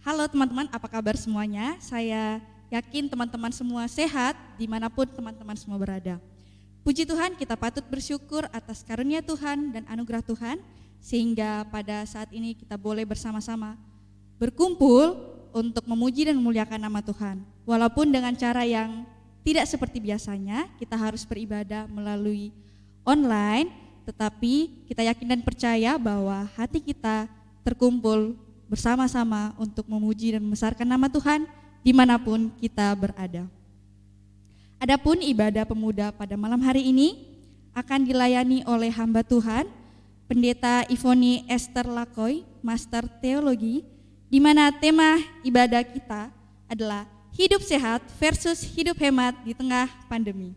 Halo teman-teman, apa kabar semuanya? Saya yakin teman-teman semua sehat dimanapun teman-teman semua berada. Puji Tuhan, kita patut bersyukur atas karunia Tuhan dan anugerah Tuhan, sehingga pada saat ini kita boleh bersama-sama berkumpul untuk memuji dan memuliakan nama Tuhan. Walaupun dengan cara yang tidak seperti biasanya, kita harus beribadah melalui online, tetapi kita yakin dan percaya bahwa hati kita terkumpul bersama-sama untuk memuji dan membesarkan nama Tuhan dimanapun kita berada. Adapun ibadah pemuda pada malam hari ini akan dilayani oleh hamba Tuhan, Pendeta Ivoni Esther Lakoy, Master Teologi, di mana tema ibadah kita adalah hidup sehat versus hidup hemat di tengah pandemi.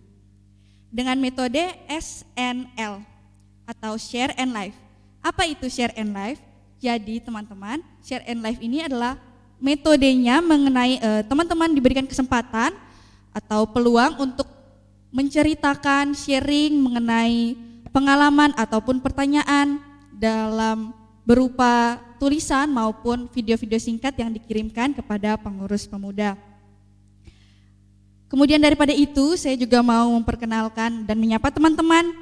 Dengan metode SNL atau Share and Life. Apa itu Share and Life? Jadi teman-teman, Share and Life ini adalah metodenya mengenai teman-teman diberikan kesempatan atau peluang untuk menceritakan, sharing mengenai pengalaman ataupun pertanyaan dalam berupa tulisan maupun video-video singkat yang dikirimkan kepada pengurus pemuda. Kemudian daripada itu, saya juga mau memperkenalkan dan menyapa teman-teman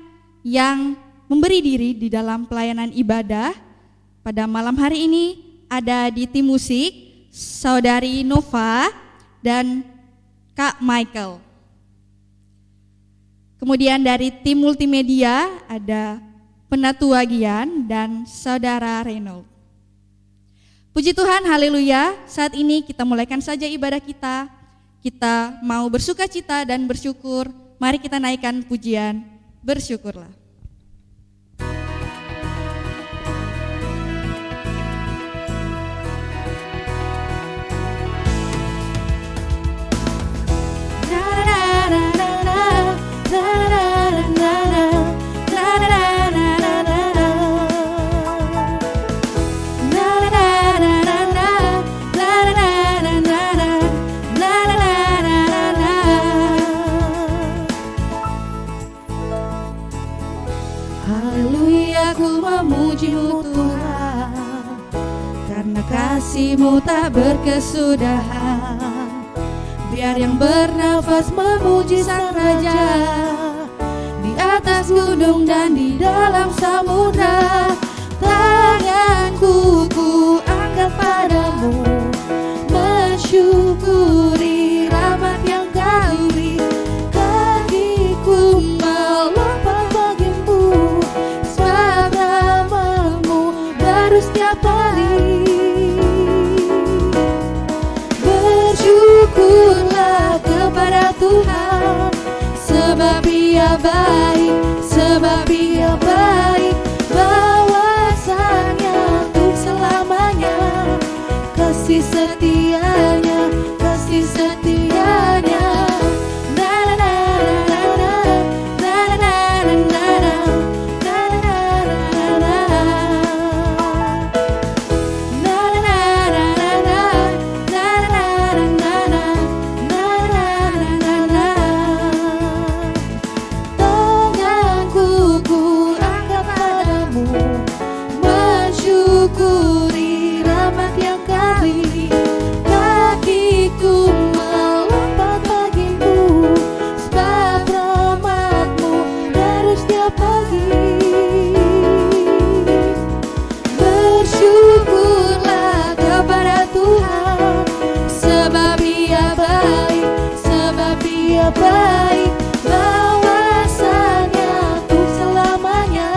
yang memberi diri di dalam pelayanan ibadah. Pada malam hari ini ada di tim musik Saudari Nova dan Kak Michael. Kemudian dari tim multimedia ada Penatua Gian dan Saudara Reynold. Puji Tuhan, haleluya. Saat ini kita mulaikan saja ibadah kita. Kita mau bersukacita dan bersyukur. Mari kita naikkan pujian, bersyukurlah. Haleluya, ku memuji-Mu Tuhan, karena kasih-Mu tak berkesudahan. Biar yang bernafas memuji Sang Raja, di atas gunung dan di dalam samudra. Tanganku ku angkat padamu, mensyukuri rahmat yang Kau beri. Kakiku melompat bagimu, sebab rahmat-Mu baru setiap hari. Bersyukurlah kepada Tuhan, sebab Ia baik, sebab Ia baik. Bahwasanya untuk selamanya, kasih setianya, kasih setianya. Na na na na na na na na na na na na na na. Tanganku ku angkat padamu, mensyukuri rahmat yang Kau beri. Kakiku melompat bagimu, sebab rahmat-Mu baru setiap pagi. Bersyukurlah kepada Tuhan, sebab Ia baik, sebab Ia baik. Bahwasanya untuk selamanya,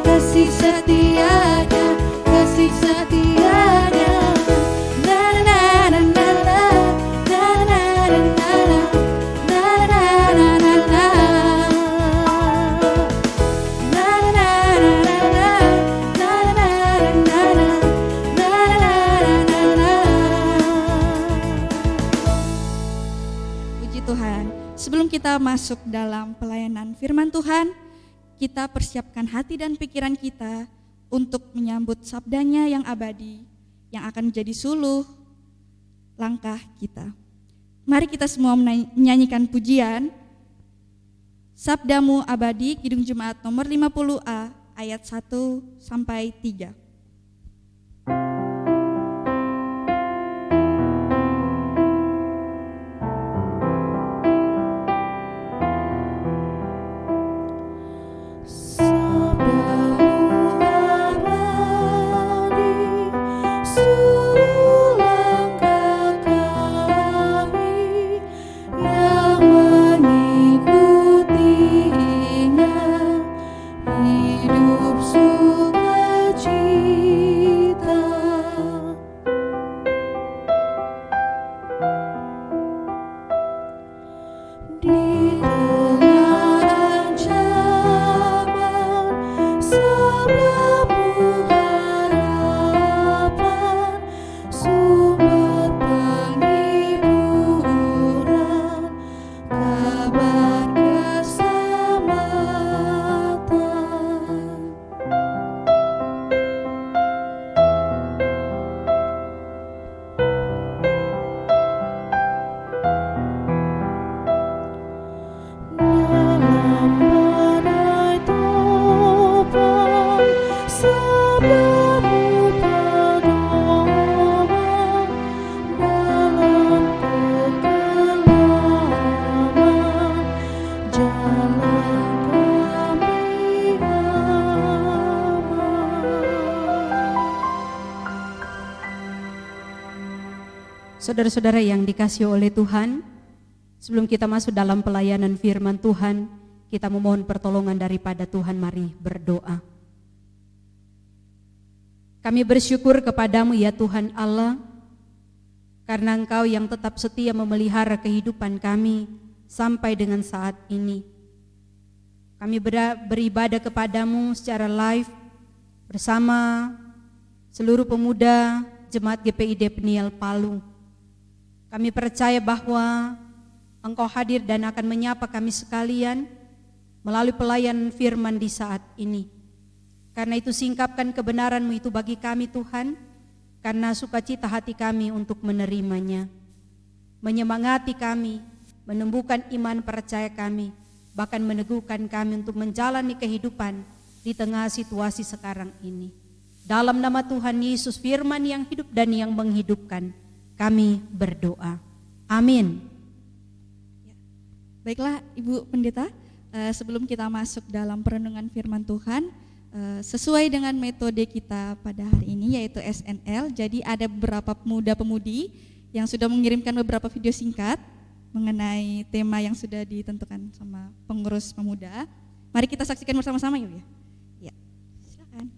kasih setianya, kasih setianya. Na na na na na na na na na na na na na na. Na na na na na na na na na na. Puji Tuhan. Sebelum kita masuk dalam pelayanan firman Tuhan, kita persiapkan hati dan pikiran kita untuk menyambut sabdanya yang abadi, yang akan menjadi suluh langkah kita. Mari kita semua menyanyikan pujian Sabdamu Abadi, Kidung Jemaat nomor 50A, ayat 1 sampai 3. seluruh langkah kami yang mengikutinya, hidup sukacita. Di tengah ancaman, sebelum harapan, sumber penghiburan, kabar keselamatan. Dalam badai topan, sebelum pedoman, dalam kekelaman, jalan kami aman. Saudara-saudara yang dikasihi oleh Tuhan, sebelum kita masuk dalam pelayanan firman Tuhan, kita memohon pertolongan daripada Tuhan. Mari berdoa. Kami bersyukur kepadamu ya Tuhan Allah, karena Engkau yang tetap setia memelihara kehidupan kami sampai dengan saat ini. Kami beribadah kepadamu secara live bersama seluruh pemuda Jemaat GPID Peniel Palu. Kami percaya bahwa Engkau hadir dan akan menyapa kami sekalian melalui pelayanan firman di saat ini. Karena itu singkapkan kebenaran-Mu itu bagi kami Tuhan, karena sukacita hati kami untuk menerimanya. Menyemangati kami, menumbuhkan iman percaya kami, bahkan meneguhkan kami untuk menjalani kehidupan di tengah situasi sekarang ini. Dalam nama Tuhan Yesus, firman yang hidup dan yang menghidupkan, kami berdoa. Amin. Baiklah Ibu Pendeta, sebelum kita masuk dalam perenungan firman Tuhan, sesuai dengan metode kita pada hari ini yaitu SNL, jadi ada beberapa pemuda-pemudi yang sudah mengirimkan beberapa video singkat mengenai tema yang sudah ditentukan sama pengurus pemuda. Mari kita saksikan bersama-sama yuk ya. Ya, silakan.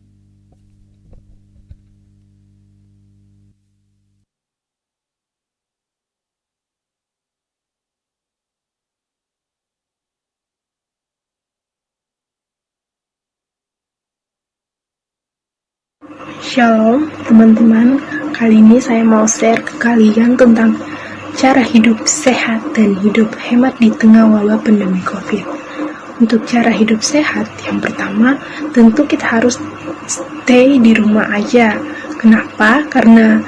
Shalom teman-teman, kali ini saya mau share ke kalian tentang cara hidup sehat dan hidup hemat di tengah wabah pandemi COVID. Untuk cara hidup sehat, yang pertama tentu kita harus stay di rumah aja. Kenapa? Karena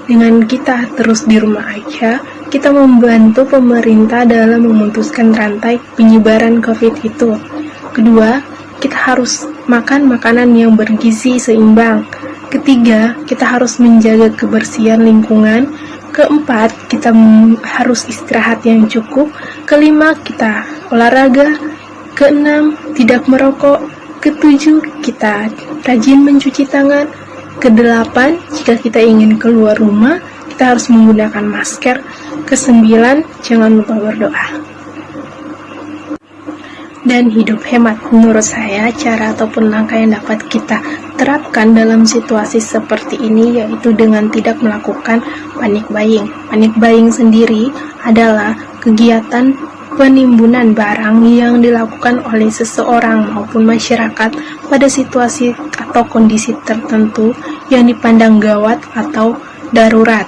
dengan kita terus di rumah aja, kita membantu pemerintah dalam memutuskan rantai penyebaran COVID itu. Kedua, kita harus makan makanan yang bergizi seimbang. Ketiga, kita harus menjaga kebersihan lingkungan. Keempat, kita harus istirahat yang cukup. Kelima, kita olahraga. Keenam, tidak merokok. Ketujuh, kita rajin mencuci tangan. Kedelapan, jika kita ingin keluar rumah, kita harus menggunakan masker. Kesembilan, jangan lupa berdoa. Dan hidup hemat, menurut saya cara ataupun langkah yang dapat kita terapkan dalam situasi seperti ini yaitu dengan tidak melakukan panic buying. Panic buying sendiri adalah kegiatan penimbunan barang yang dilakukan oleh seseorang maupun masyarakat pada situasi atau kondisi tertentu yang dipandang gawat atau darurat.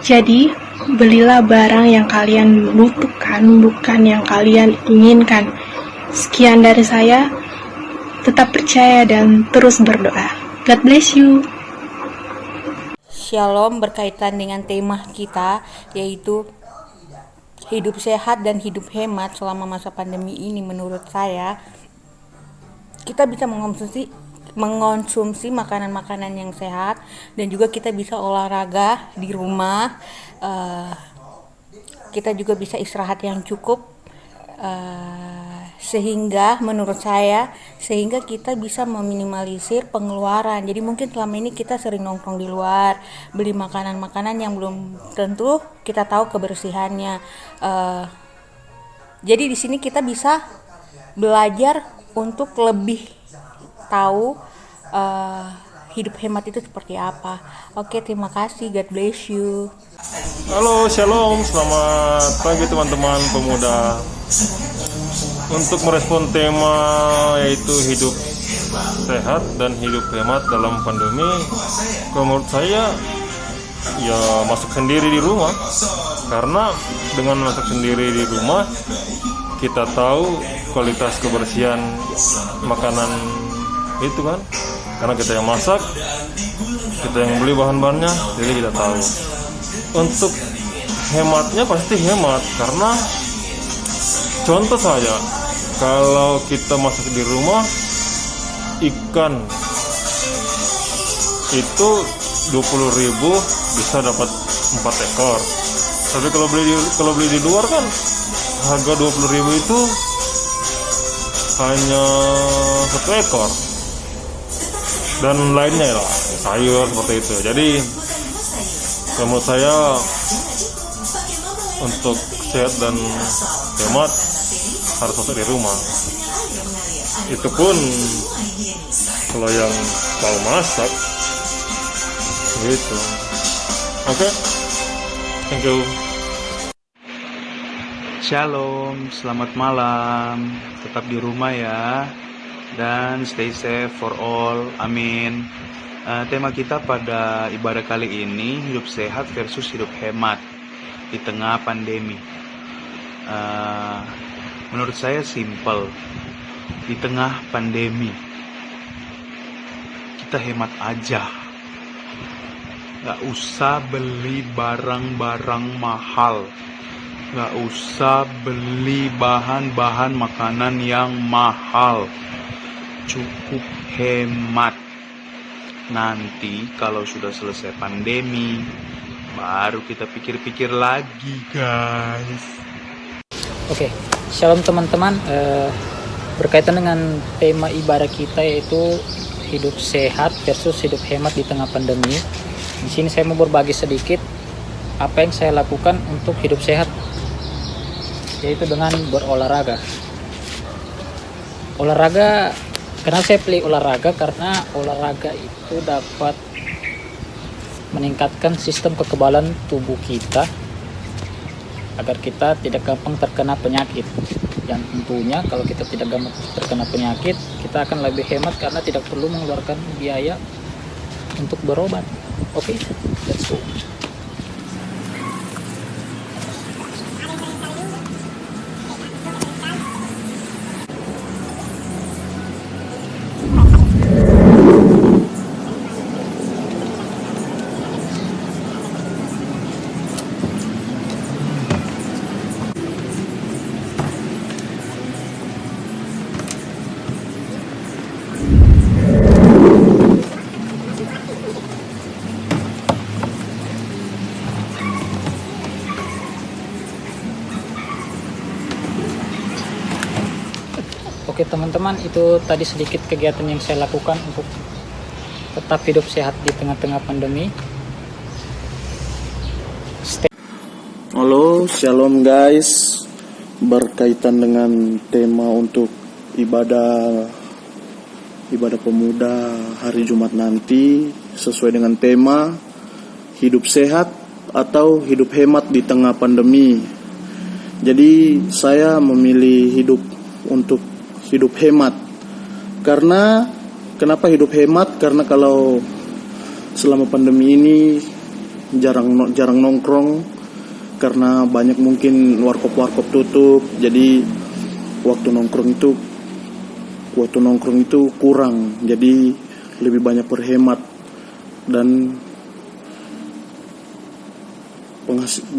Jadi, belilah barang yang kalian butuhkan, bukan yang kalian inginkan. Sekian dari saya, tetap percaya dan terus berdoa. God bless you. Shalom, berkaitan dengan tema kita yaitu hidup sehat dan hidup hemat selama masa pandemi ini. Menurut saya, kita bisa mengonsumsi makanan-makanan yang sehat dan juga kita bisa olahraga di rumah. Kita juga bisa istirahat yang cukup sehingga menurut saya kita bisa meminimalisir pengeluaran. Jadi mungkin selama ini kita sering nongkrong di luar, beli makanan-makanan yang belum tentu kita tahu kebersihannya. Jadi di sini kita bisa belajar untuk lebih tahu hidup hemat itu seperti apa. Oke, terima kasih. God bless you. Halo, shalom, selamat pagi teman-teman pemuda. Untuk merespon tema yaitu hidup sehat dan hidup hemat dalam pandemi, menurut saya ya masak sendiri di rumah. Karena dengan masak sendiri di rumah kita tahu kualitas kebersihan makanan itu kan. Karena kita yang masak, kita yang beli bahan-bahannya, jadi kita tahu. Untuk hematnya pasti hemat, karena contoh saja, kalau kita masak di rumah, ikan itu 20.000 bisa dapat 4 ekor. Tapi kalau beli di luar kan harga 20.000 itu hanya 1 ekor. Dan lainnya lah, sayur seperti itu. Jadi menurut saya untuk sehat dan hemat harus masak di rumah. Itu pun kalau yang mau masak gitu. Oke, thank you. Shalom, selamat malam. Tetap di rumah ya, dan stay safe for all. Amin. Tema kita pada ibadah kali ini, hidup sehat versus hidup hemat di tengah pandemi. Menurut saya simple. Di tengah pandemi kita hemat aja. Gak usah beli barang-barang mahal, gak usah beli bahan-bahan makanan yang mahal. Cukup hemat. Nanti kalau sudah selesai pandemi, baru kita pikir-pikir lagi, guys. Oke, shalom teman-teman. Berkaitan dengan tema ibadah kita, yaitu hidup sehat versus hidup hemat di tengah pandemi. Di sini saya mau berbagi sedikit apa yang saya lakukan untuk hidup sehat, yaitu dengan berolahraga. Kenapa saya pilih olahraga? Karena olahraga itu dapat meningkatkan sistem kekebalan tubuh kita agar kita tidak gampang terkena penyakit. Dan tentunya kalau kita tidak gampang terkena penyakit, kita akan lebih hemat karena tidak perlu mengeluarkan biaya untuk berobat. Oke, let's go. Oke teman-teman, itu tadi sedikit kegiatan yang saya lakukan untuk tetap hidup sehat di tengah-tengah pandemi. Halo, shalom guys. Berkaitan dengan tema untuk ibadah pemuda hari Jumat nanti, sesuai dengan tema hidup sehat atau hidup hemat di tengah pandemi. Jadi saya memilih untuk hidup hemat. Kenapa hidup hemat? Karena kalau selama pandemi ini jarang nongkrong, karena banyak mungkin warkop tutup. Jadi waktu nongkrong itu kurang. Jadi lebih banyak berhemat dan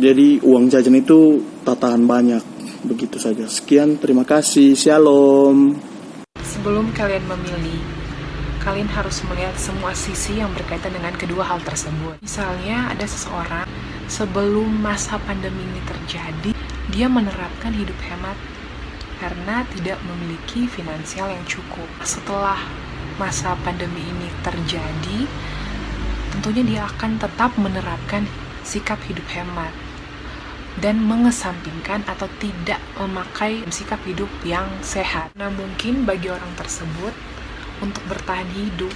jadi uang jajan itu tatahan banyak. Begitu saja. Sekian, terima kasih. Shalom. Sebelum kalian memilih, kalian harus melihat semua sisi yang berkaitan dengan kedua hal tersebut. Misalnya ada seseorang sebelum masa pandemi ini terjadi, dia menerapkan hidup hemat karena tidak memiliki finansial yang cukup. Setelah masa pandemi ini terjadi, tentunya dia akan tetap menerapkan sikap hidup hemat dan mengesampingkan atau tidak memakai sikap hidup yang sehat. Nah, mungkin bagi orang tersebut untuk bertahan hidup,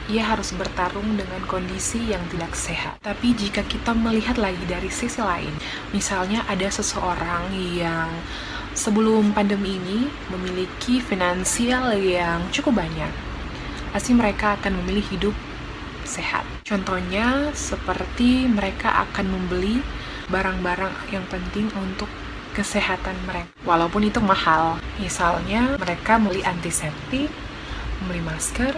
ia harus bertarung dengan kondisi yang tidak sehat. Tapi jika kita melihat lagi dari sisi lain, misalnya ada seseorang yang sebelum pandemi ini memiliki finansial yang cukup banyak, pasti mereka akan memilih hidup sehat. Contohnya seperti mereka akan membeli barang-barang yang penting untuk kesehatan mereka, walaupun itu mahal. Misalnya mereka membeli antiseptik, membeli masker,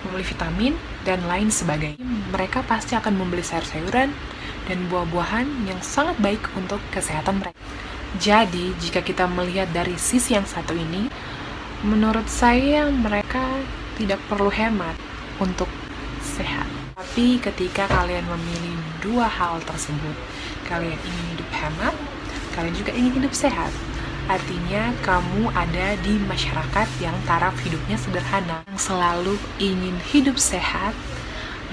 membeli vitamin, dan lain sebagainya. Mereka pasti akan membeli sayur-sayuran dan buah-buahan yang sangat baik untuk kesehatan mereka. Jadi, jika kita melihat dari sisi yang satu ini, menurut saya mereka tidak perlu hemat untuk sehat. Tapi ketika kalian memilih dua hal tersebut, kalian ingin hidup hemat, kalian juga ingin hidup sehat. Artinya kamu ada di masyarakat yang taraf hidupnya sederhana, yang selalu ingin hidup sehat,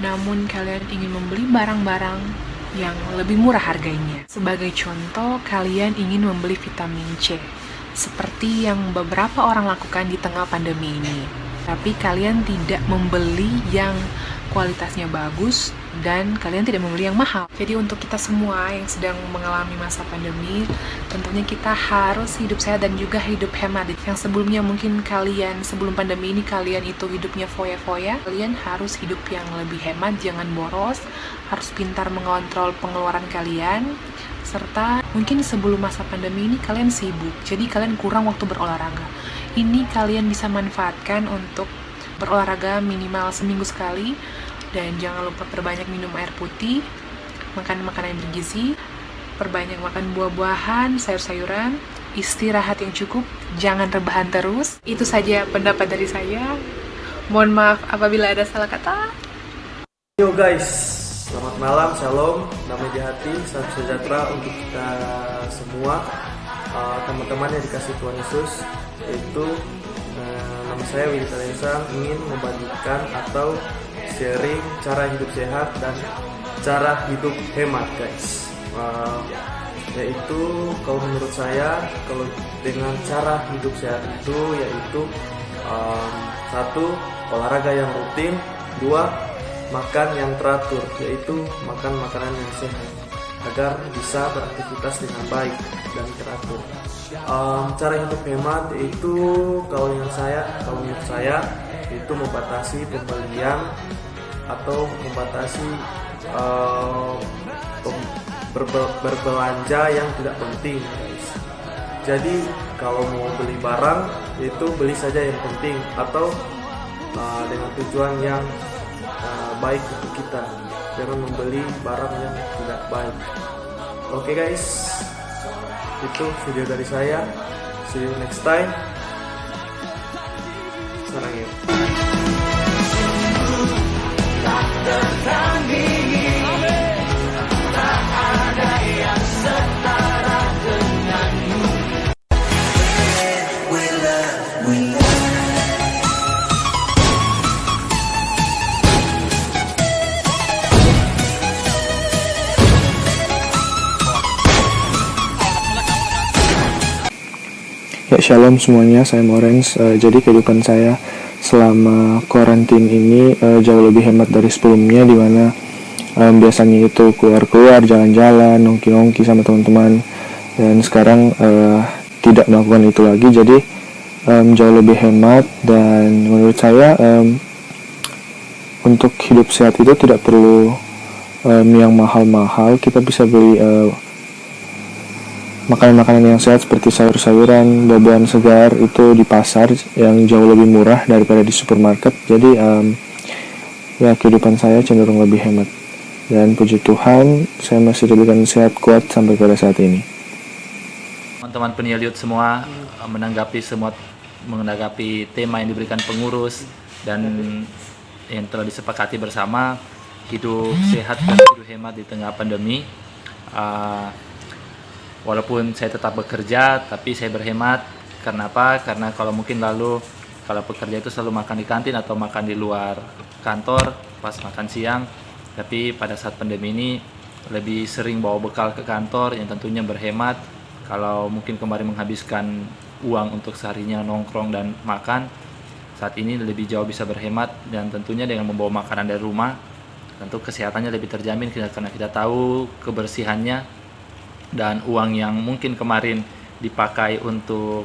namun kalian ingin membeli barang-barang yang lebih murah harganya. Sebagai contoh, kalian ingin membeli vitamin C, seperti yang beberapa orang lakukan di tengah pandemi ini. Tapi kalian tidak membeli yang kualitasnya bagus, dan kalian tidak membeli yang mahal. Jadi untuk kita semua yang sedang mengalami masa pandemi, tentunya kita harus hidup sehat dan juga hidup hemat. Yang sebelumnya mungkin kalian sebelum pandemi ini kalian itu hidupnya foya-foya, kalian harus hidup yang lebih hemat, jangan boros, harus pintar mengontrol pengeluaran kalian, serta mungkin sebelum masa pandemi ini kalian sibuk, jadi kalian kurang waktu berolahraga. Ini kalian bisa manfaatkan untuk berolahraga minimal seminggu sekali, dan jangan lupa perbanyak minum air putih, makan makanan yang bergizi, perbanyak makan buah-buahan, sayur-sayuran, istirahat yang cukup, jangan rebahan terus. Itu saja pendapat dari saya. Mohon maaf apabila ada salah kata. Yo guys, selamat malam, shalom, damai di hati, salam sejahtera untuk kita semua, teman-teman yang dikasih Tuhan Yesus. Yaitu nama saya Willy Kalensang, ingin membagikan atau sharing cara hidup sehat dan cara hidup hemat guys. Yaitu kalau menurut saya, kalau dengan cara hidup sehat itu yaitu satu, olahraga yang rutin, dua, makan yang teratur, yaitu makan makanan yang sehat agar bisa beraktivitas dengan baik dan teratur. Cara hidup hemat itu kalau menurut saya itu membatasi pembelian atau membatasi berbelanja yang tidak penting guys. Jadi kalau mau beli barang itu beli saja yang penting atau dengan tujuan yang baik untuk kita, jangan membeli barang yang tidak baik. Oke guys, itu video dari saya. See you next time. Sarang ya. Ya, shalom semuanya, saya Morens. Jadi kehidupan saya selama karantin ini jauh lebih hemat dari sebelumnya, dimana biasanya itu keluar-keluar, jalan-jalan, nongki-nongki sama teman-teman, dan sekarang tidak melakukan itu lagi. Jadi jauh lebih hemat, dan menurut saya untuk hidup sehat itu tidak perlu yang mahal-mahal. Kita bisa beli makanan-makanan yang sehat seperti sayur-sayuran, buah-buahan segar itu di pasar yang jauh lebih murah daripada di supermarket. Jadi ya kehidupan saya cenderung lebih hemat, dan puji Tuhan saya masih diberikan sehat kuat sampai pada saat ini. Teman-teman penyeliut semua menanggapi tema yang diberikan pengurus dan yang telah disepakati bersama, hidup sehat dan hidup hemat di tengah pandemi. Walaupun saya tetap bekerja, tapi saya berhemat Karena apa? Karena kalau mungkin lalu kalau pekerja itu selalu makan di kantin atau makan di luar kantor pas makan siang, tapi pada saat pandemi ini lebih sering bawa bekal ke kantor yang tentunya berhemat. Kalau mungkin kemarin menghabiskan uang untuk seharinya nongkrong dan makan, saat ini lebih jauh bisa berhemat, dan tentunya dengan membawa makanan dari rumah tentu kesehatannya lebih terjamin karena kita tahu kebersihannya, dan uang yang mungkin kemarin dipakai untuk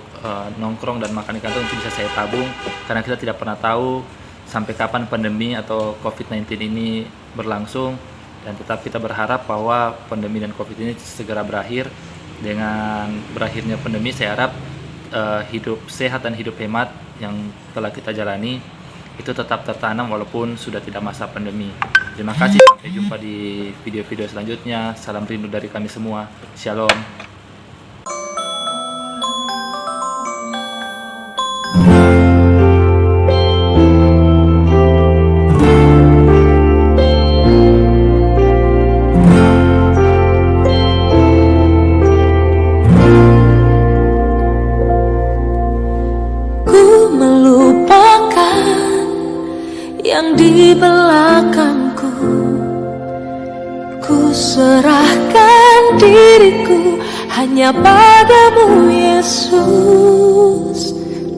nongkrong dan makan di kantor itu bisa saya tabung, karena kita tidak pernah tahu sampai kapan pandemi atau COVID-19 ini berlangsung. Dan tetap kita berharap bahwa pandemi dan COVID ini segera berakhir. Dengan berakhirnya pandemi, saya harap hidup sehat dan hidup hemat yang telah kita jalani itu tetap tertanam walaupun sudah tidak masa pandemi. Terima kasih, sampai jumpa di video-video selanjutnya. Salam rindu dari kami semua. Shalom. Yang di belakangku, ku serahkan diriku hanya padamu Yesus,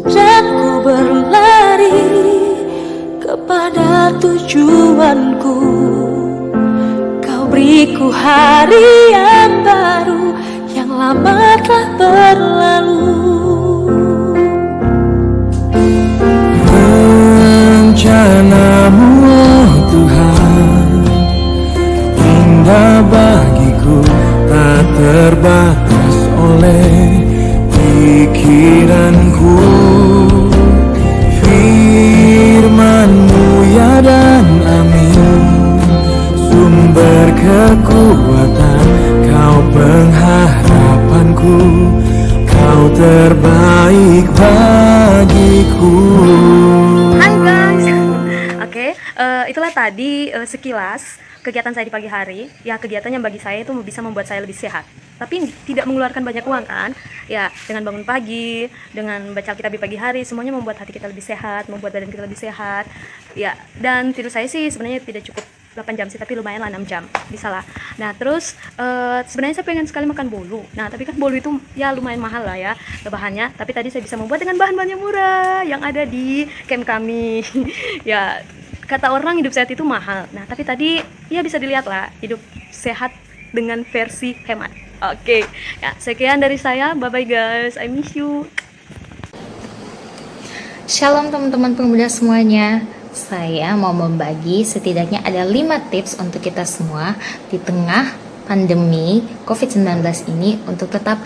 dan ku berlari kepada tujuanku. Kau beriku hari yang baru, yang lama telah berlalu. Rencanamu, oh Tuhan, indah bagiku, tak terbatas oleh pikiranku. Firman-Mu ya dan amin, sumber kekuatan, Kau pengharapanku, Kau terbaik bagiku. Itulah tadi sekilas kegiatan saya di pagi hari. Ya, kegiatan yang bagi saya itu bisa membuat saya lebih sehat, tapi tidak mengeluarkan banyak uang kan. Ya, dengan bangun pagi, dengan baca Alkitab di pagi hari, semuanya membuat hati kita lebih sehat, membuat badan kita lebih sehat. Ya, dan tidur saya sih sebenarnya tidak cukup 8 jam sih, tapi lumayan lah 6 jam, bisa lah. Nah terus sebenarnya saya pengen sekali makan bolu. Nah tapi kan bolu itu ya lumayan mahal lah ya bahannya, tapi tadi saya bisa membuat dengan bahan-bahan yang murah yang ada di camp kami. Ya, kata orang hidup sehat itu mahal. Nah tapi tadi ya bisa dilihat lah, hidup sehat dengan versi hemat. Oke, ya sekian dari saya. Bye bye guys, I miss you. Shalom teman-teman pemuda semuanya. Saya mau membagi setidaknya ada 5 tips untuk kita semua di tengah pandemi COVID-19 ini untuk tetap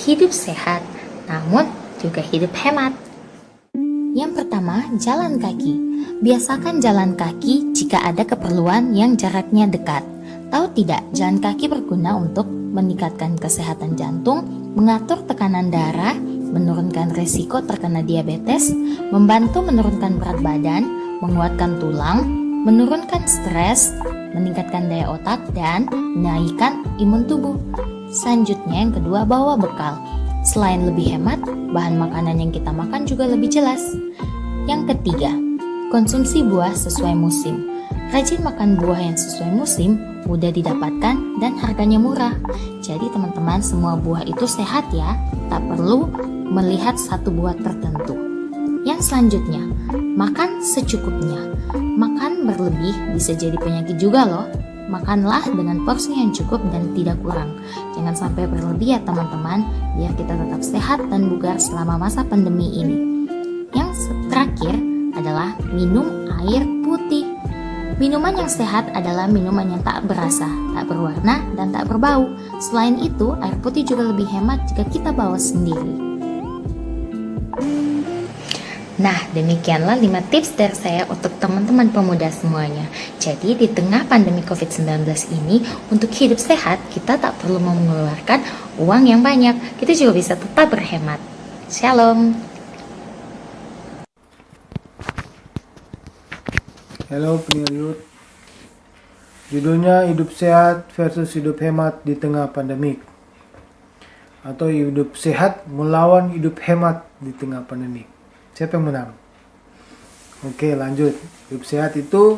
hidup sehat namun juga hidup hemat. Yang pertama, jalan kaki. Biasakan jalan kaki jika ada keperluan yang jaraknya dekat. Tahu tidak, jalan kaki berguna untuk meningkatkan kesehatan jantung, mengatur tekanan darah, menurunkan risiko terkena diabetes, membantu menurunkan berat badan, menguatkan tulang, menurunkan stres, meningkatkan daya otak, dan menaikkan imun tubuh. Selanjutnya yang kedua, bawa bekal. Selain lebih hemat, bahan makanan yang kita makan juga lebih jelas. Yang ketiga, konsumsi buah sesuai musim. Rajin makan buah yang sesuai musim, mudah didapatkan dan harganya murah. Jadi teman-teman, semua buah itu sehat ya, tak perlu melihat satu buah tertentu. Yang selanjutnya, makan secukupnya. Makan berlebih bisa jadi penyakit juga loh. Makanlah dengan porsi yang cukup dan tidak kurang. Jangan sampai berlebih ya teman-teman, biar kita tetap sehat dan bugar selama masa pandemi ini. Yang terakhir adalah minum air putih. Minuman yang sehat adalah minuman yang tak berasa, tak berwarna, dan tak berbau. Selain itu, air putih juga lebih hemat jika kita bawa sendiri. Nah, demikianlah 5 tips dari saya untuk teman-teman pemuda semuanya. Jadi, di tengah pandemi COVID-19 ini, untuk hidup sehat, kita tak perlu mengeluarkan uang yang banyak. Kita juga bisa tetap berhemat. Shalom. Halo pendengar, judulnya hidup sehat versus hidup hemat di tengah pandemik. atau hidup sehat melawan hidup hemat di tengah pandemi? Siapa yang menang? Oke, lanjut. Hidup sehat itu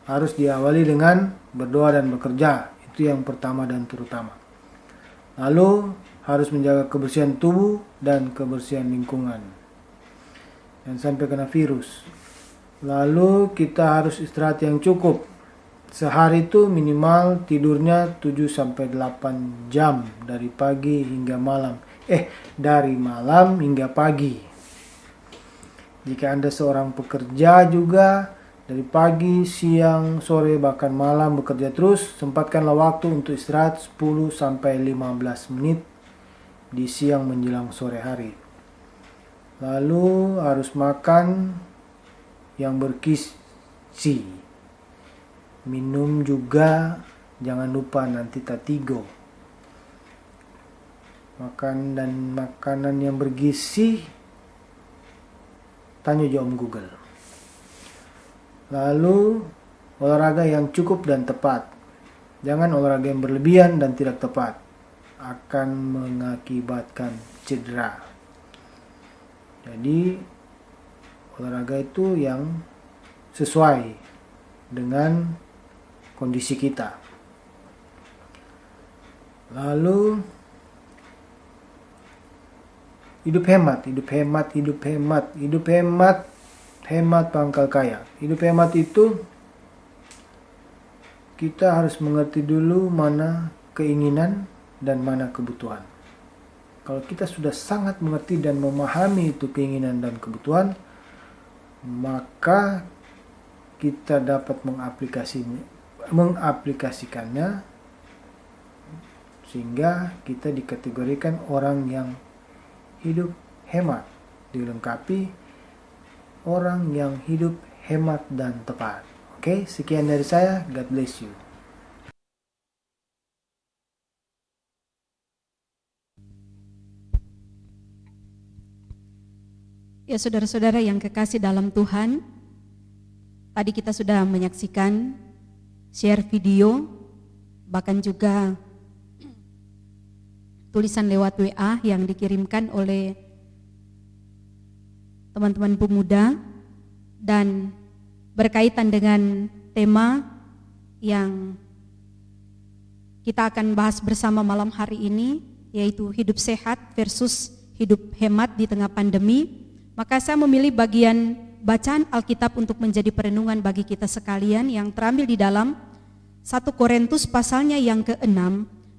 harus diawali dengan berdoa dan bekerja. Itu yang pertama dan terutama. Lalu harus menjaga kebersihan tubuh dan kebersihan lingkungan. Jangan sampai kena virus. Lalu kita harus istirahat yang cukup. Sehari itu minimal tidurnya 7-8 jam dari pagi hingga malam. Dari malam hingga pagi. Jika Anda seorang pekerja juga, dari pagi, siang, sore, bahkan malam bekerja terus, sempatkanlah waktu untuk istirahat 10-15 menit di siang menjelang sore hari. Lalu harus makan yang bergizi. Minum juga, jangan lupa nanti tatigo. Makanan yang bergizi, tanya aja Om Google. Lalu olahraga yang cukup dan tepat. Jangan olahraga yang berlebihan dan tidak tepat, akan mengakibatkan cedera. Jadi olahraga itu yang sesuai dengan kondisi kita. Lalu hidup hemat, hemat pangkal kaya. Hidup hemat itu kita harus mengerti dulu mana keinginan dan mana kebutuhan. Kalau kita sudah sangat mengerti dan memahami itu keinginan dan kebutuhan, maka kita dapat mengaplikasikannya sehingga kita dikategorikan orang yang hidup hemat, dilengkapi orang yang hidup hemat dan tepat. Oke, sekian dari saya. God bless you. Ya, saudara-saudara yang kekasih dalam Tuhan, tadi kita sudah menyaksikan share video, bahkan juga tulisan lewat WA yang dikirimkan oleh teman-teman pemuda dan berkaitan dengan tema yang kita akan bahas bersama malam hari ini, yaitu hidup sehat versus hidup hemat di tengah pandemi. Maka saya memilih bagian bacaan Alkitab untuk menjadi perenungan bagi kita sekalian yang terambil di dalam 1 Korintus pasalnya yang ke-6,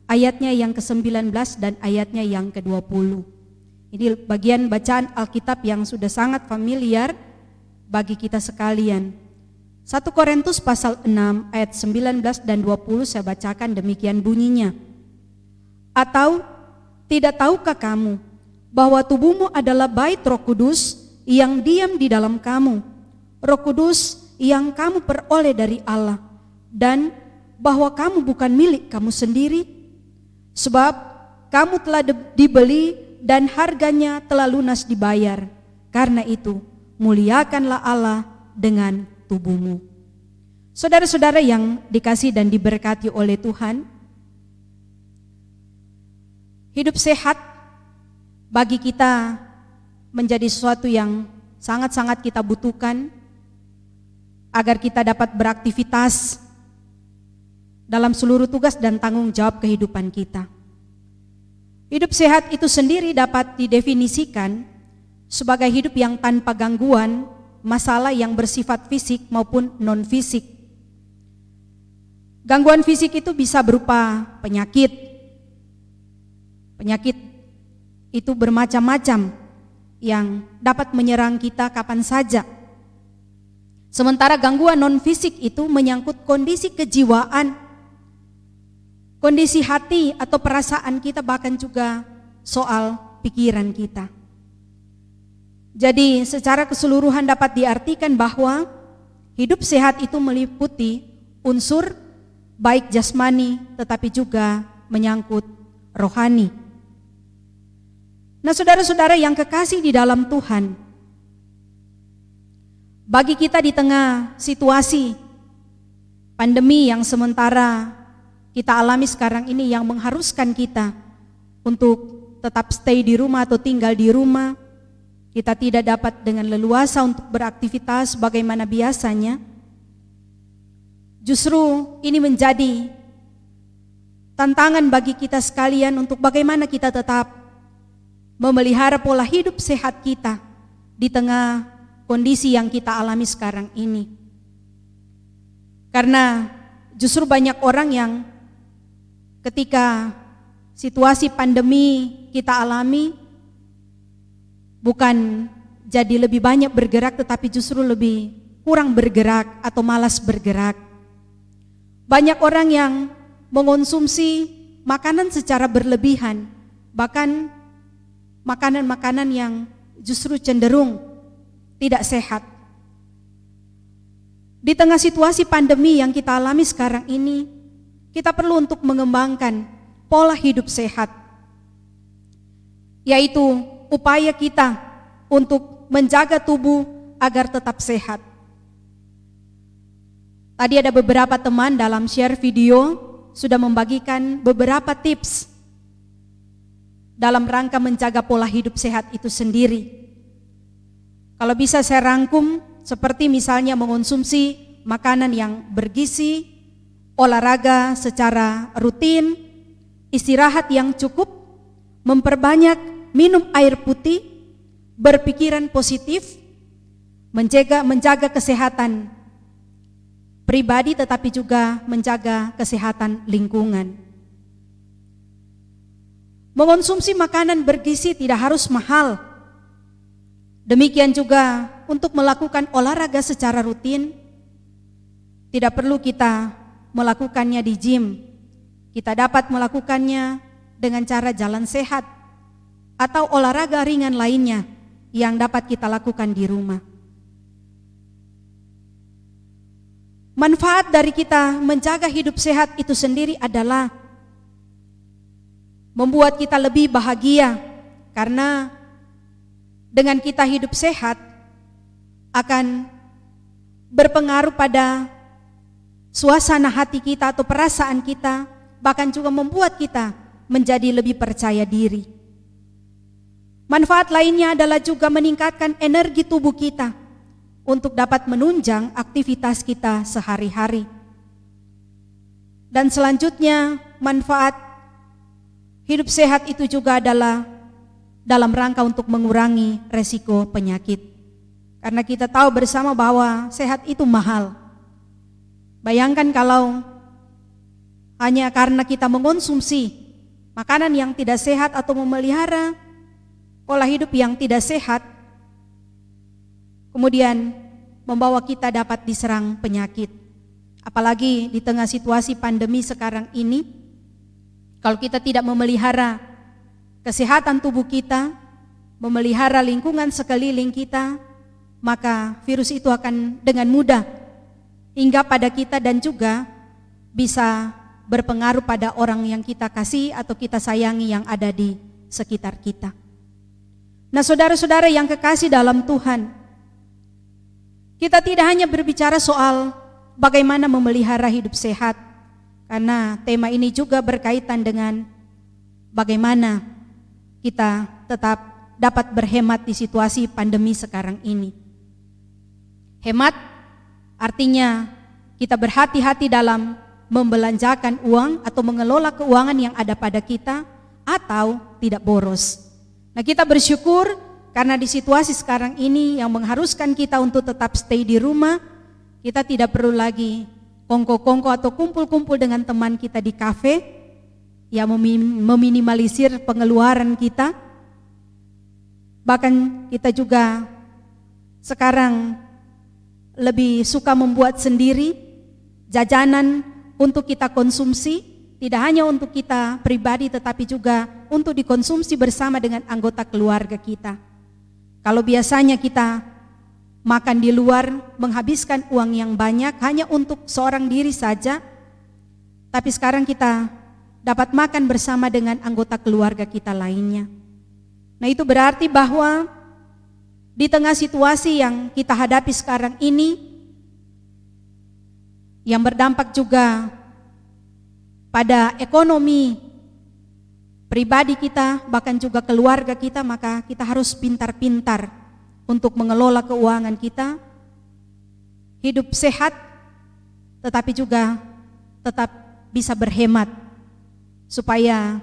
ayatnya yang ke-19 dan ayatnya yang ke-20. Ini bagian bacaan Alkitab yang sudah sangat familiar bagi kita sekalian. 1 Korintus pasal 6 ayat 19 dan 20 saya bacakan demikian bunyinya. Atau tidak tahukah kamu bahwa tubuhmu adalah bait Roh Kudus yang diam di dalam kamu, Roh Kudus yang kamu peroleh dari Allah, dan bahwa kamu bukan milik kamu sendiri, sebab kamu telah dibeli dan harganya telah lunas dibayar. Karena itu, muliakanlah Allah dengan tubuhmu. Saudara-saudara yang dikasihi dan diberkati oleh Tuhan, hidup sehat bagi kita menjadi sesuatu yang sangat-sangat kita butuhkan agar kita dapat beraktivitas dalam seluruh tugas dan tanggung jawab kehidupan kita. Hidup sehat itu sendiri dapat didefinisikan sebagai hidup yang tanpa gangguan, masalah yang bersifat fisik maupun non-fisik. Gangguan fisik itu bisa berupa penyakit. Penyakit itu bermacam-macam yang dapat menyerang kita kapan saja. Sementara gangguan non-fisik itu menyangkut kondisi kejiwaan, kondisi hati atau perasaan kita, bahkan juga soal pikiran kita. Jadi secara keseluruhan dapat diartikan bahwa hidup sehat itu meliputi unsur baik jasmani tetapi juga menyangkut rohani. Nah, saudara-saudara yang kekasih di dalam Tuhan, bagi kita di tengah situasi pandemi yang sementara kita alami sekarang ini yang mengharuskan kita untuk tetap stay di rumah atau tinggal di rumah. Kita tidak dapat dengan leluasa untuk beraktivitas bagaimana biasanya. Justru ini menjadi tantangan bagi kita sekalian untuk bagaimana kita tetap memelihara pola hidup sehat kita di tengah kondisi yang kita alami sekarang ini. Karena justru banyak orang yang ketika situasi pandemi kita alami bukan jadi lebih banyak bergerak, tetapi justru lebih kurang bergerak atau malas bergerak. Banyak orang yang mengonsumsi makanan secara berlebihan, bahkan makanan-makanan yang justru cenderung tidak sehat. Di tengah situasi pandemi yang kita alami sekarang ini, kita perlu untuk mengembangkan pola hidup sehat, yaitu upaya kita untuk menjaga tubuh agar tetap sehat. Tadi ada beberapa teman dalam share video sudah membagikan beberapa tips dalam rangka menjaga pola hidup sehat itu sendiri. Kalau bisa saya rangkum, seperti misalnya mengonsumsi makanan yang bergizi, olahraga secara rutin, istirahat yang cukup, memperbanyak minum air putih, berpikiran positif, menjaga kesehatan pribadi tetapi juga menjaga kesehatan lingkungan. Mengonsumsi makanan bergizi tidak harus mahal. Demikian juga untuk melakukan olahraga secara rutin, tidak perlu kita melakukannya di gym. Kita dapat melakukannya dengan cara jalan sehat atau olahraga ringan lainnya yang dapat kita lakukan di rumah. Manfaat dari kita menjaga hidup sehat itu sendiri adalah membuat kita lebih bahagia, karena dengan kita hidup sehat akan berpengaruh pada suasana hati kita atau perasaan kita, bahkan juga membuat kita menjadi lebih percaya diri. Manfaat lainnya adalah juga meningkatkan energi tubuh kita untuk dapat menunjang aktivitas kita sehari-hari. Dan selanjutnya, manfaat hidup sehat itu juga adalah dalam rangka untuk mengurangi resiko penyakit. Karena kita tahu bersama bahwa sehat itu mahal. Bayangkan kalau hanya karena kita mengonsumsi makanan yang tidak sehat atau memelihara pola hidup yang tidak sehat, kemudian membawa kita dapat diserang penyakit. Apalagi di tengah situasi pandemi sekarang ini, kalau kita tidak memelihara kesehatan tubuh kita, memelihara lingkungan sekeliling kita, maka virus itu akan dengan mudah hingga pada kita dan juga bisa berpengaruh pada orang yang kita kasih atau kita sayangi yang ada di sekitar kita. Nah, saudara-saudara yang kekasih dalam Tuhan, kita tidak hanya berbicara soal bagaimana memelihara hidup sehat, karena tema ini juga berkaitan dengan bagaimana kita tetap dapat berhemat di situasi pandemi sekarang ini. Hemat artinya kita berhati-hati dalam membelanjakan uang atau mengelola keuangan yang ada pada kita, atau tidak boros. Nah, kita bersyukur karena di situasi sekarang ini yang mengharuskan kita untuk tetap stay di rumah, kita tidak perlu lagi kongko-kongko atau kumpul-kumpul dengan teman kita di kafe, yang meminimalisir pengeluaran kita. Bahkan kita juga sekarang lebih suka membuat sendiri jajanan untuk kita konsumsi, tidak hanya untuk kita pribadi tetapi juga untuk dikonsumsi bersama dengan anggota keluarga kita. Kalau biasanya kita makan di luar menghabiskan uang yang banyak hanya untuk seorang diri saja, tapi sekarang kita dapat makan bersama dengan anggota keluarga kita lainnya. Nah, itu berarti bahwa di tengah situasi yang kita hadapi sekarang ini, yang berdampak juga pada ekonomi pribadi kita, bahkan juga keluarga kita, maka kita harus pintar-pintar untuk mengelola keuangan kita, hidup sehat, tetapi juga tetap bisa berhemat, supaya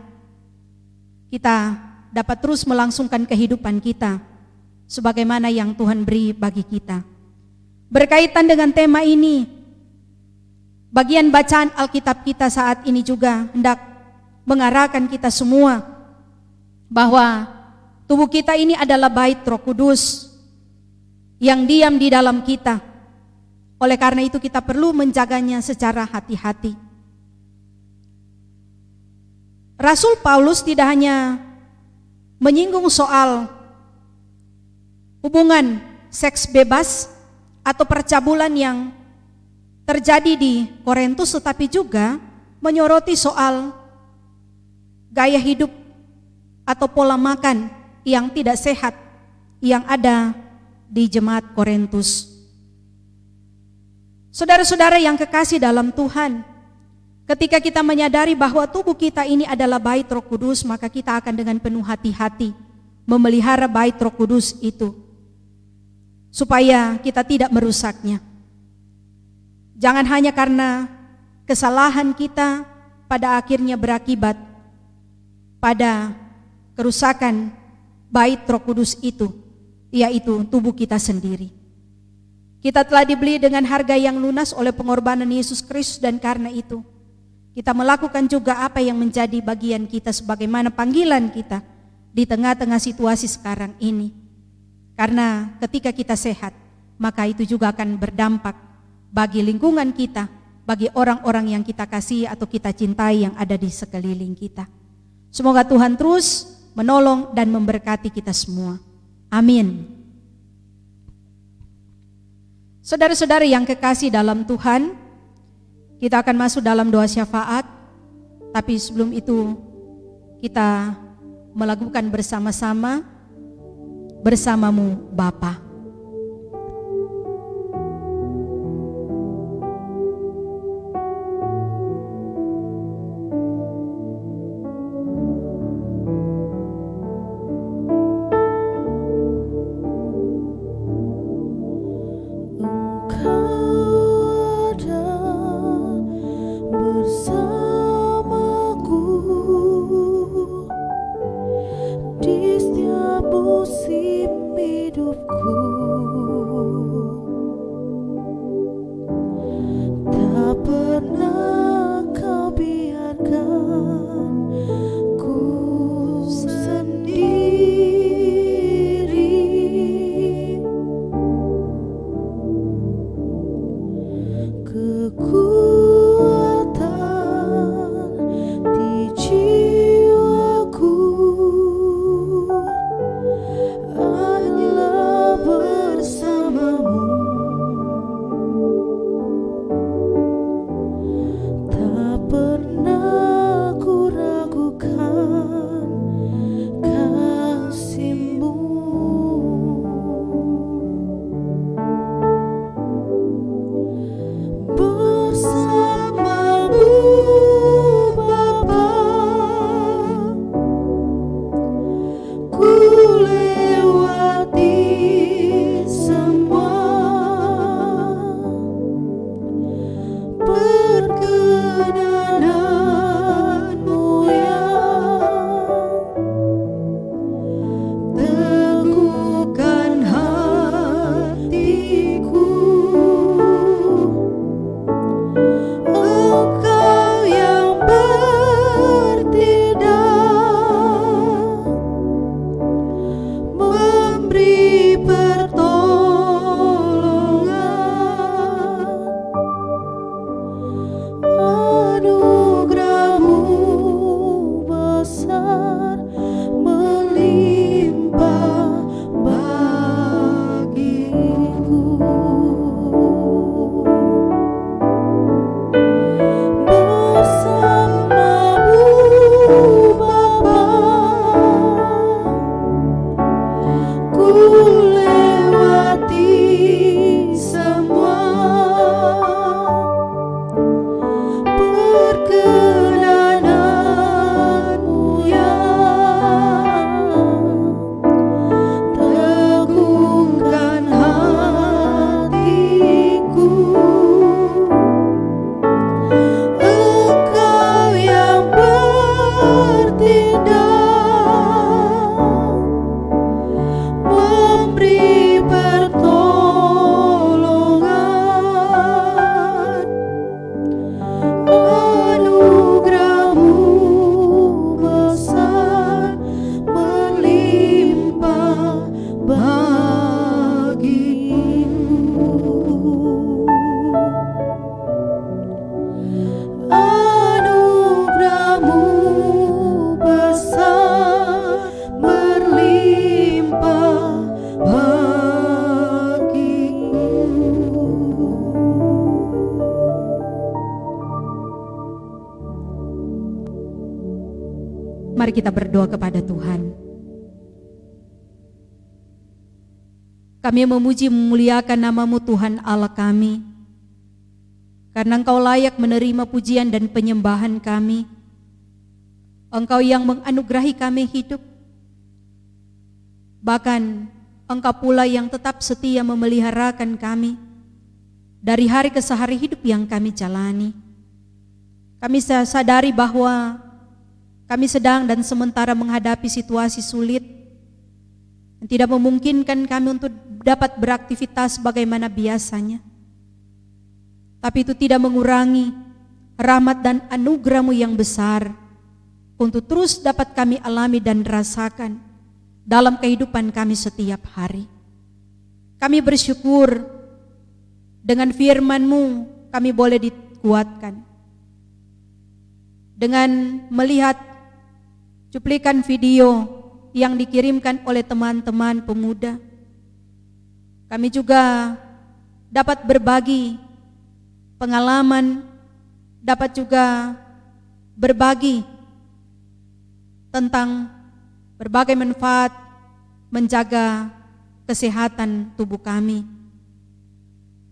kita dapat terus melangsungkan kehidupan kita sebagaimana yang Tuhan beri bagi kita. Berkaitan dengan tema ini, bagian bacaan Alkitab kita saat ini juga hendak mengarahkan kita semua bahwa tubuh kita ini adalah bait Roh Kudus yang diam di dalam kita. Oleh karena itu kita perlu menjaganya secara hati-hati. Rasul Paulus tidak hanya menyinggung soal hubungan seks bebas atau percabulan yang terjadi di Korintus, tetapi juga menyoroti soal gaya hidup atau pola makan yang tidak sehat yang ada di jemaat Korintus. Saudara-saudara yang kekasih dalam Tuhan, ketika kita menyadari bahwa tubuh kita ini adalah bait Roh Kudus, maka kita akan dengan penuh hati-hati memelihara bait Roh Kudus itu, supaya kita tidak merusaknya. Jangan hanya karena kesalahan kita pada akhirnya berakibat pada kerusakan bait Roh Kudus itu, yaitu tubuh kita sendiri. Kita telah dibeli dengan harga yang lunas oleh pengorbanan Yesus Kristus, dan karena itu kita melakukan juga apa yang menjadi bagian kita sebagaimana panggilan kita di tengah-tengah situasi sekarang ini. Karena ketika kita sehat, maka itu juga akan berdampak bagi lingkungan kita, bagi orang-orang yang kita kasih atau kita cintai yang ada di sekeliling kita. Semoga Tuhan terus menolong dan memberkati kita semua. Amin. Saudara-saudara yang kekasih dalam Tuhan, kita akan masuk dalam doa syafaat, tapi sebelum itu kita melakukan bersama-sama, bersamamu Bapa. Perkenanmu ya Mari kita berdoa kepada Tuhan. Kami memuji memuliakan nama-Mu Tuhan Allah kami, karena Engkau layak menerima pujian dan penyembahan kami. Engkau yang menganugerahi kami hidup, bahkan Engkau pula yang tetap setia memeliharakan kami dari hari ke hari hidup yang kami jalani. Kami sadari bahwa kami sedang dan sementara menghadapi situasi sulit yang tidak memungkinkan kami untuk dapat beraktivitas bagaimana biasanya. Tapi itu tidak mengurangi rahmat dan anugerah-Mu yang besar untuk terus dapat kami alami dan rasakan dalam kehidupan kami setiap hari. Kami bersyukur dengan firman-Mu kami boleh dikuatkan. Dengan melihat cuplikan video yang dikirimkan oleh teman-teman pemuda, kami juga dapat berbagi pengalaman, dapat juga berbagi tentang berbagai manfaat menjaga kesehatan tubuh kami.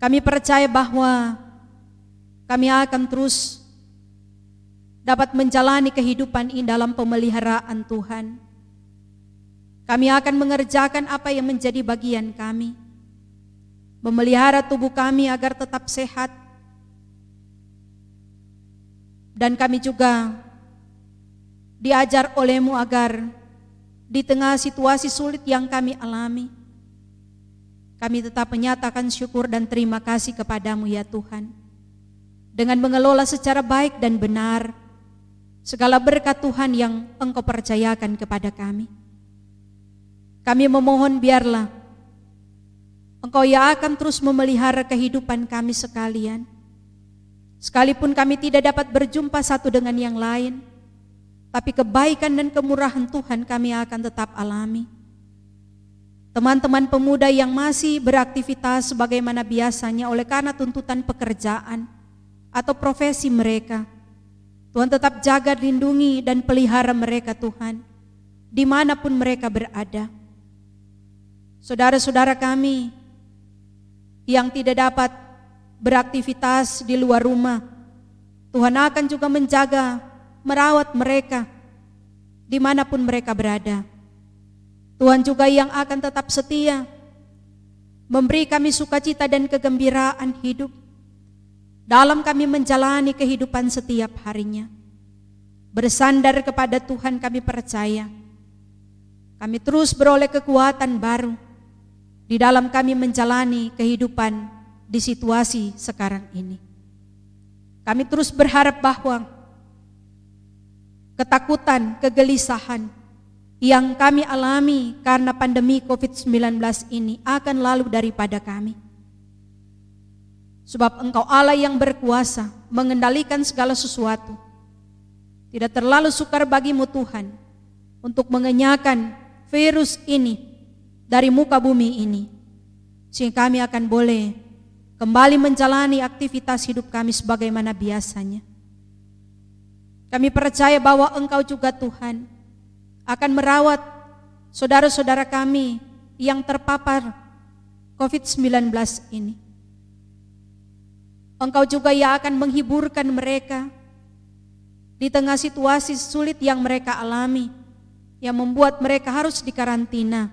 Kami percaya bahwa kami akan terus dapat menjalani kehidupan ini dalam pemeliharaan Tuhan. Kami akan mengerjakan apa yang menjadi bagian kami, memelihara tubuh kami agar tetap sehat. Dan kami juga diajar oleh-Mu agar di tengah situasi sulit yang kami alami, kami tetap menyatakan syukur dan terima kasih kepada-Mu ya Tuhan, dengan mengelola secara baik dan benar segala berkat Tuhan yang Engkau percayakan kepada kami. Kami memohon biarlah Engkau yang akan terus memelihara kehidupan kami sekalian. Sekalipun kami tidak dapat berjumpa satu dengan yang lain, tapi kebaikan dan kemurahan Tuhan kami akan tetap alami. Teman-teman pemuda yang masih beraktivitas sebagaimana biasanya oleh karena tuntutan pekerjaan atau profesi mereka, Tuhan tetap jaga, lindungi, dan pelihara mereka Tuhan, dimanapun mereka berada. Saudara-saudara kami yang tidak dapat beraktivitas di luar rumah, Tuhan akan juga menjaga, merawat mereka dimanapun mereka berada. Tuhan juga yang akan tetap setia memberi kami sukacita dan kegembiraan hidup dalam kami menjalani kehidupan setiap harinya. Bersandar kepada Tuhan kami percaya kami terus beroleh kekuatan baru di dalam kami menjalani kehidupan di situasi sekarang ini. Kami terus berharap bahwa ketakutan, kegelisahan yang kami alami karena pandemi COVID-19 ini akan lalu daripada kami. Sebab Engkau Allah yang berkuasa mengendalikan segala sesuatu. Tidak terlalu sukar bagimu Tuhan untuk mengenyahkan virus ini dari muka bumi ini, sehingga kami akan boleh kembali menjalani aktivitas hidup kami sebagaimana biasanya. Kami percaya bahwa Engkau juga Tuhan akan merawat saudara-saudara kami yang terpapar COVID-19 ini. Engkau juga yang akan menghiburkan mereka di tengah situasi sulit yang mereka alami, yang membuat mereka harus dikarantina.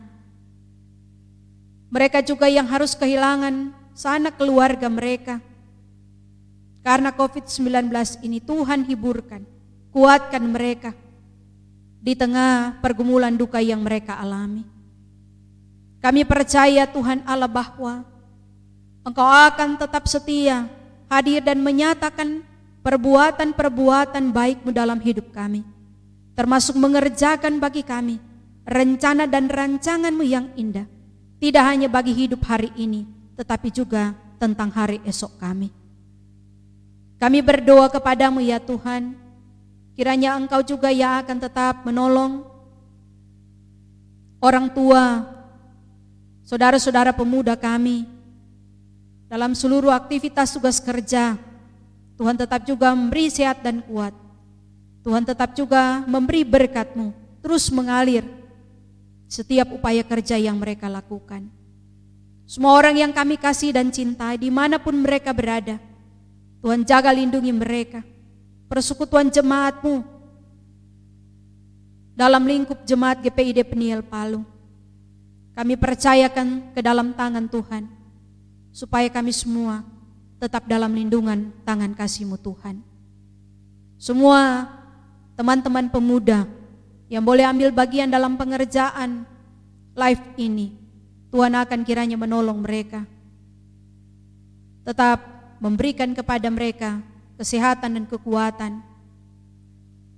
Mereka juga yang harus kehilangan sanak keluarga mereka. Karena COVID-19 ini, Tuhan hiburkan, kuatkan mereka di tengah pergumulan duka yang mereka alami. Kami percaya Tuhan Allah bahwa Engkau akan tetap setia hadir dan menyatakan perbuatan-perbuatan baik-Mu dalam hidup kami, termasuk mengerjakan bagi kami rencana dan rancangan-Mu yang indah, tidak hanya bagi hidup hari ini, tetapi juga tentang hari esok kami. Kami berdoa kepada-Mu ya Tuhan, kiranya Engkau juga yang akan tetap menolong orang tua, saudara-saudara pemuda kami dalam seluruh aktivitas tugas kerja. Tuhan tetap juga memberi sehat dan kuat. Tuhan tetap juga memberi berkat-Mu terus mengalir setiap upaya kerja yang mereka lakukan. Semua orang yang kami kasih dan cintai dimanapun mereka berada, Tuhan jaga lindungi mereka. Persekutuan jemaat-Mu dalam lingkup jemaat GPID Peniel Palu, kami percayakan ke dalam tangan Tuhan, supaya kami semua tetap dalam lindungan tangan kasih-Mu Tuhan. Semua teman-teman pemuda yang boleh ambil bagian dalam pengerjaan live ini, Tuhan akan kiranya menolong mereka, tetap memberikan kepada mereka kesehatan dan kekuatan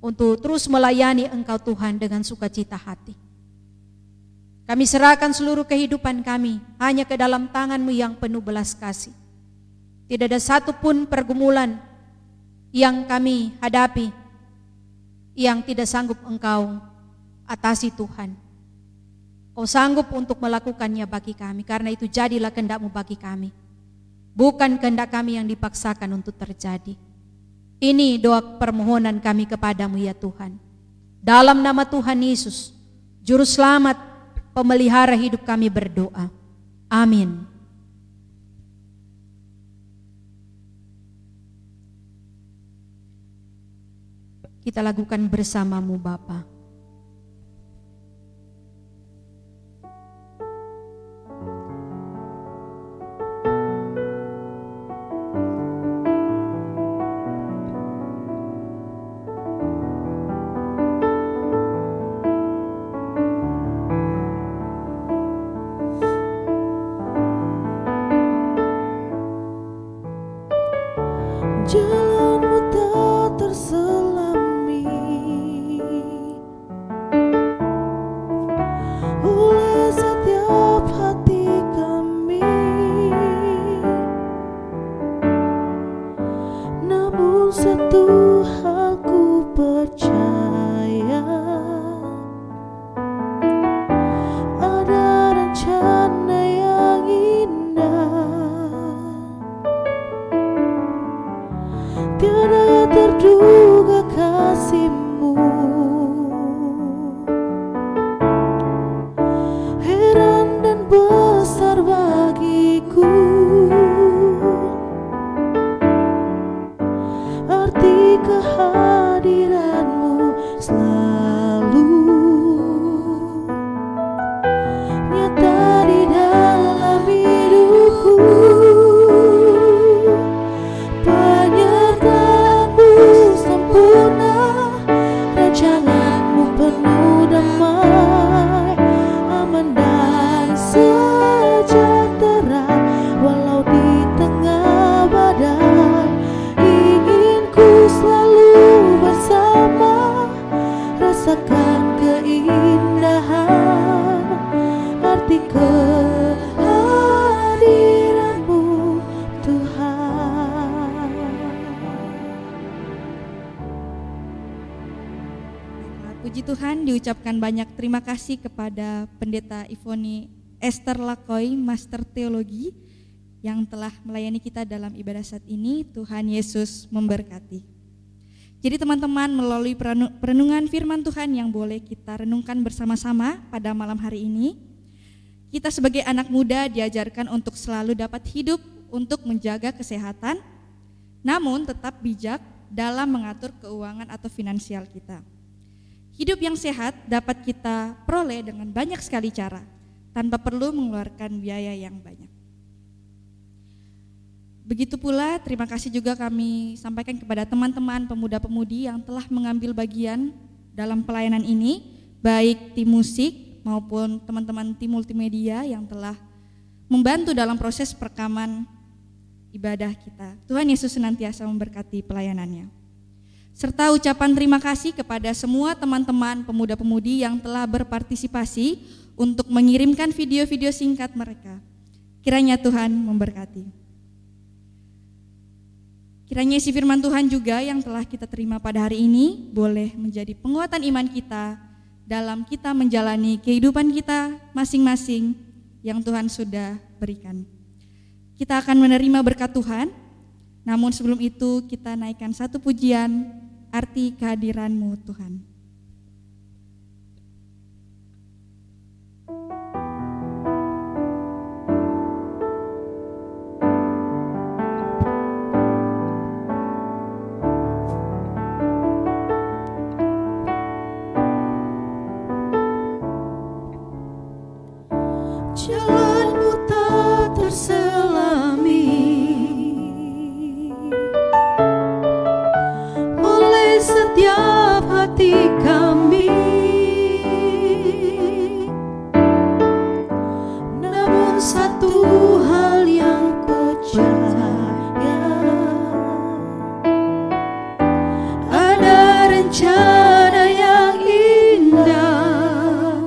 untuk terus melayani Engkau Tuhan dengan sukacita hati. Kami serahkan seluruh kehidupan kami hanya ke dalam tangan-Mu yang penuh belas kasih. Tidak ada satupun pergumulan yang kami hadapi yang tidak sanggup Engkau atasi Tuhan. Kau sanggup untuk melakukannya bagi kami, karena itu jadilah kehendak-Mu bagi kami, bukan kehendak kami yang dipaksakan untuk terjadi. Ini doa permohonan kami kepada-Mu ya Tuhan. Dalam nama Tuhan Yesus, Juru Selamat, Pemelihara hidup kami berdoa. Amin. Kita lakukan bersama-Mu Bapa. Jalan-Mu tak terselami oleh setiap hati kami, namun satu hal ku percaya, ada rencana yang indah. Tiada terduga kasih-Mu, heran dan besar bagiku arti kehadiran-Mu selalu nyata di dalam hidupku. Rancangan-Mu penuh damai, aman dan sejahtera, walau di tengah badai. Ingin ku selalu bersama, rasakan keindahan arti kehadiran-Mu Tuhan. Puji Tuhan, diucapkan banyak terima kasih kepada Pendeta Ivoni Esther Lakoy, Master Teologi, yang telah melayani kita dalam ibadah saat ini. Tuhan Yesus memberkati. Jadi teman-teman, melalui perenungan firman Tuhan yang boleh kita renungkan bersama-sama pada malam hari ini, kita sebagai anak muda diajarkan untuk selalu dapat hidup untuk menjaga kesehatan, namun tetap bijak dalam mengatur keuangan atau finansial kita. Hidup yang sehat dapat kita peroleh dengan banyak sekali cara, tanpa perlu mengeluarkan biaya yang banyak. Begitu pula terima kasih juga kami sampaikan kepada teman-teman pemuda-pemudi yang telah mengambil bagian dalam pelayanan ini, baik tim musik maupun teman-teman tim multimedia yang telah membantu dalam proses perekaman ibadah kita. Tuhan Yesus senantiasa memberkati pelayanannya. Serta ucapan terima kasih kepada semua teman-teman pemuda-pemudi yang telah berpartisipasi untuk mengirimkan video-video singkat mereka. Kiranya Tuhan memberkati. Kiranya isi firman Tuhan juga yang telah kita terima pada hari ini boleh menjadi penguatan iman kita dalam kita menjalani kehidupan kita masing-masing yang Tuhan sudah berikan. Kita akan menerima berkat Tuhan, namun sebelum itu kita naikkan satu pujian arti kehadiran-Mu Tuhan. Jalanmu tak terselami oleh setiap hati kami, namun satu hal yang percaya, ada rencana yang indah,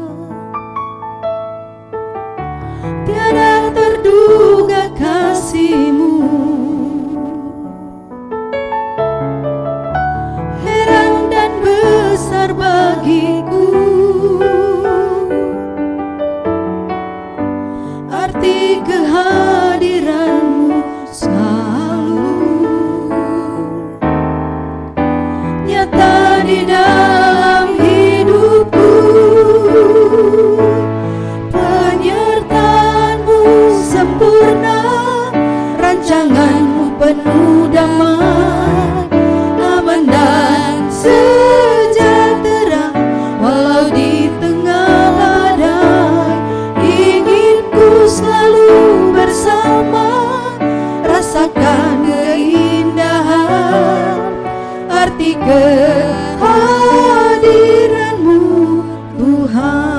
tiada terduga kasih-Mu. Heran dan besar bagiku arti kehadiran-Mu selalu nyata di dalam hidupku. Penyertaan-Mu sempurna, rancangan-Mu penuh damai, aman dan sejahtera walau di tengah badai. Ingin ku selalu bersama, rasakan keindahan arti kehadiran-Mu Tuhan.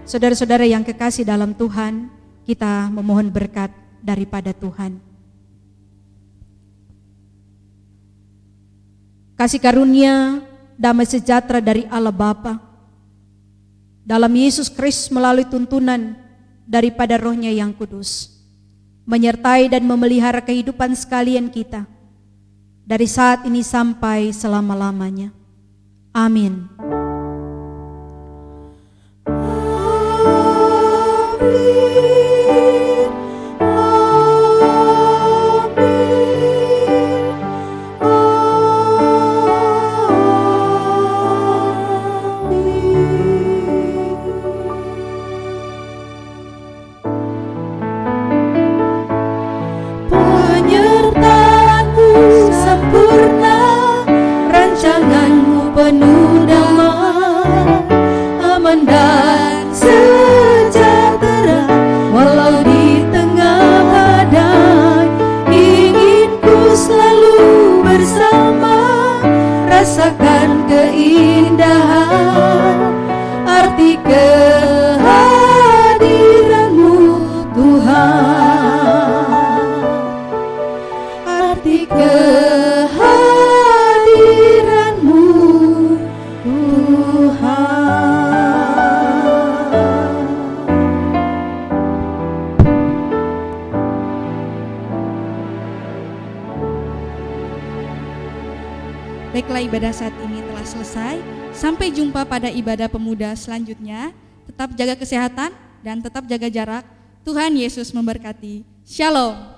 Saudara-saudara yang kekasih dalam Tuhan, kita memohon berkat daripada Tuhan. Kasih karunia, damai sejahtera dari Allah Bapa, dalam Yesus Kristus melalui tuntunan daripada Roh-Nya yang kudus, menyertai dan memelihara kehidupan sekalian kita, dari saat ini sampai selama-lamanya. Amin. Penyertaan-Mu sempurna, rancangan-Mu penuh damai, aman dan sejahtera walau di tengah badai. Ingin ku selalu bersama, rasakan keindahan arti kehadiran-Mu Tuhan, arti kehadiran-Mu Tuhan. Baiklah, ibadah saat ini telah selesai. Sampai jumpa pada ibadah pemuda selanjutnya. Tetap jaga kesehatan dan tetap jaga jarak. Tuhan Yesus memberkati. Shalom.